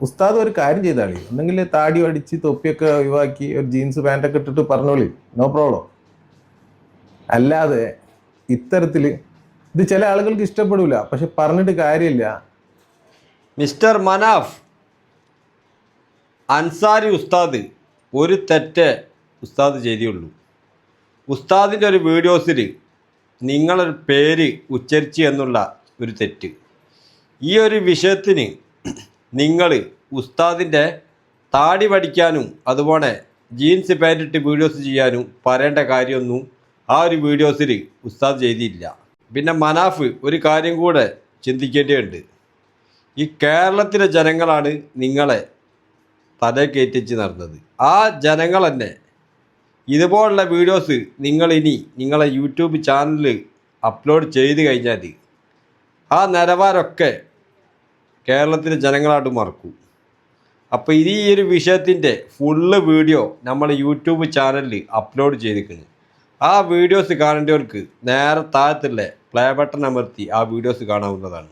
ഉസ്താദ് ഒരു കാര്യം ചെയ്താളി, ഒന്നെങ്കിൽ താടി അടിച്ച് തൊപ്പിയൊക്കെ ഒഴിവാക്കി ഒരു ജീൻസ് പാൻറ്റൊക്കെ ഇട്ടിട്ട് പറഞ്ഞോളി, നോ പ്രോബ്ലം. അല്ലാതെ ഇത്തരത്തില് ഇത് ചില ആളുകൾക്ക് ഇഷ്ടപ്പെടില്ല, പക്ഷെ പറഞ്ഞിട്ട് കാര്യമില്ല. മിസ്റ്റർ മനാഫ്, അൻസാരി ഉസ്താദ് ഒരു തെറ്റേ ഉസ്താദ് ചെയ്തുള്ളൂ. ഉസ്താദിൻ്റെ ഒരു വീഡിയോസിൽ നിങ്ങളൊരു പേര് ഉച്ചരിച്ചു എന്നുള്ള ഒരു തെറ്റ്. ഈ ഒരു വിഷയത്തിന് നിങ്ങൾ ഉസ്താദിൻ്റെ താടി പഠിക്കാനും അതുപോലെ ജീൻസ് പാൻറ്റിട്ട് വീഡിയോസ് ചെയ്യാനും പറയേണ്ട കാര്യമൊന്നും ആ ഒരു വീഡിയോസിൽ ഉസ്താദ് ചെയ്തില്ല. പിന്നെ മനാഫ് ഒരു കാര്യം കൂടെ ചിന്തിക്കേണ്ടതുണ്ട്. ഈ കേരളത്തിലെ ജനങ്ങളാണ് നിങ്ങളെ തല കയറ്റിച്ച് നടന്നത്. ആ ജനങ്ങൾ തന്നെ ഇതുപോലുള്ള വീഡിയോസ് നിങ്ങളിനി നിങ്ങളെ യൂട്യൂബ് ചാനലിൽ അപ്ലോഡ് ചെയ്ത് കഴിഞ്ഞാൽ ആ നിലവാരമൊക്കെ കേരളത്തിലെ ജനങ്ങളായിട്ട് മറക്കും. അപ്പോൾ ഈ ഒരു വിഷയത്തിൻ്റെ ഫുള്ള് വീഡിയോ നമ്മൾ യൂട്യൂബ് ചാനലിൽ അപ്ലോഡ് ചെയ്തിരിക്കുന്നു. ആ വീഡിയോസ് കാണേണ്ടവർക്ക് നേരെ താഴത്തുള്ള പ്ലേ ബട്ടൺ അമർത്തി ആ വീഡിയോസ് കാണാവുന്നതാണ്.